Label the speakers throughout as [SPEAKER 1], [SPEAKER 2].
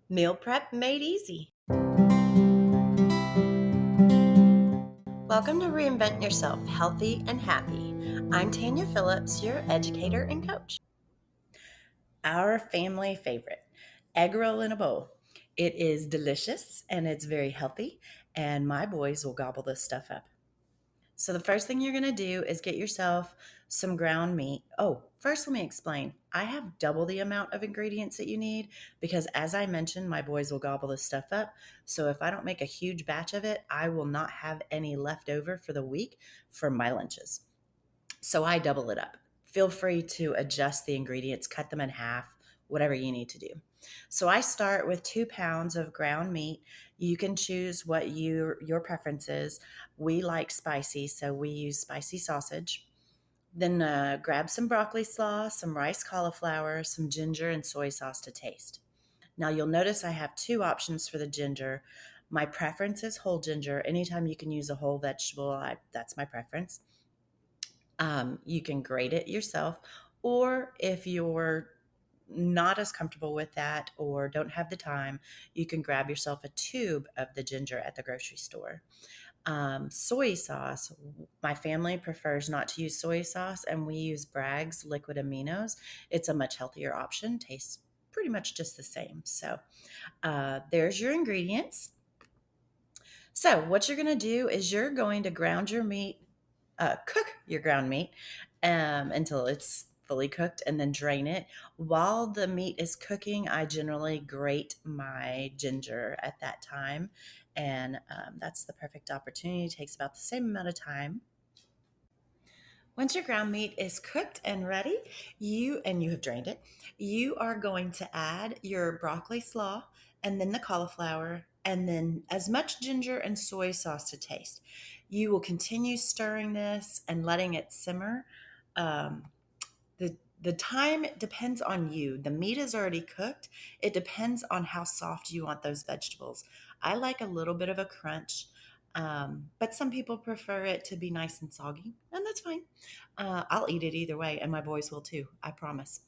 [SPEAKER 1] Meal prep made easy. Welcome to Reinvent Yourself Healthy and Happy. I'm Tanya Phillips, your educator and coach. Our family favorite, Eggroll in a bowl. It is delicious and it's very healthy, and my boys will gobble this stuff up. So the first thing you're going to do is get yourself some ground meat. Oh, first let me explain. I have double the amount of ingredients that you need because as I mentioned, my boys will gobble this stuff up. So if I don't make a huge batch of it, I will not have any left over for the week for my lunches. So I double it up. Feel free to adjust the ingredients, cut them in half, whatever you need to do. So I start with 2 pounds of ground meat. You can choose what your preference is. We like spicy, so we use spicy sausage. Then grab some broccoli slaw, some rice cauliflower, some ginger, and soy sauce to taste. Now you'll notice I have two options for the ginger. My preference is whole ginger. Anytime you can use a whole vegetable, that's my preference. You can grate it yourself, or if you're not as comfortable with that or don't have the time, you can grab yourself a tube of the ginger at the grocery store. Soy sauce, my family prefers not to use soy sauce, and we use Bragg's liquid aminos. It's a much healthier option, tastes pretty much just the same. So there's your ingredients. So, what you're going to do is you're going to ground your meat, cook your ground meat until it's fully cooked, and then drain it. While the meat is cooking, I generally grate my ginger at that time, and that's the perfect opportunity. It takes about the same amount of time. Once your ground meat is cooked and ready, you have drained it, you are going to add your broccoli slaw and then the cauliflower and then as much ginger and soy sauce to taste. You will continue stirring this and letting it simmer. Um, the time depends on you. The meat is already cooked. It depends on how soft you want those vegetables. I like a little bit of a crunch, but some people prefer it to be nice and soggy, and that's fine. I'll eat it either way, and my boys will too, I promise.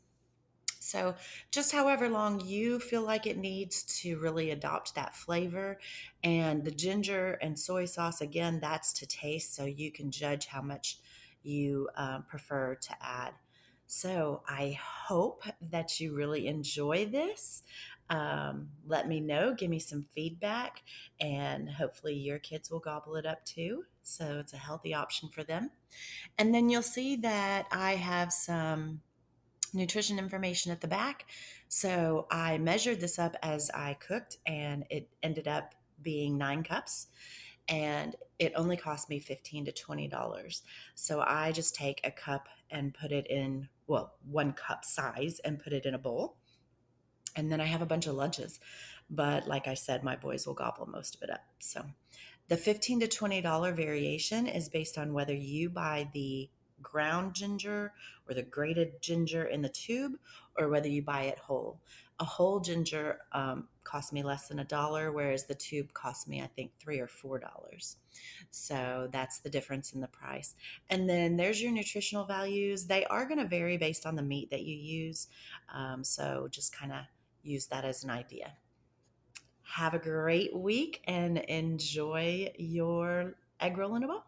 [SPEAKER 1] So, just however long you feel like it needs to really adopt that flavor. And the ginger and soy sauce, again, that's to taste, so you can judge how much you prefer to add. So, I hope that you really enjoy this. Let me know, give me some feedback, and hopefully your kids will gobble it up too. So, it's a healthy option for them. And then you'll see that I have some nutrition information at the back. So I measured this up as I cooked, and it ended up being 9 cups. And it only cost me $15 to $20. So I just take a cup and put it in, well, 1 cup size and put it in a bowl. And then I have a bunch of lunches. But like I said, my boys will gobble most of it up. So the $15 to $20 variation is based on whether you buy the ground ginger or the grated ginger in the tube, or whether you buy it whole. A whole ginger cost me less than $1, whereas the tube cost me, I think, $3 or $4. So that's the difference in the price. And then there's your nutritional values. They are going to vary based on the meat that you use. So just kind of use that as an idea. Have a great week and enjoy your egg roll in a bowl.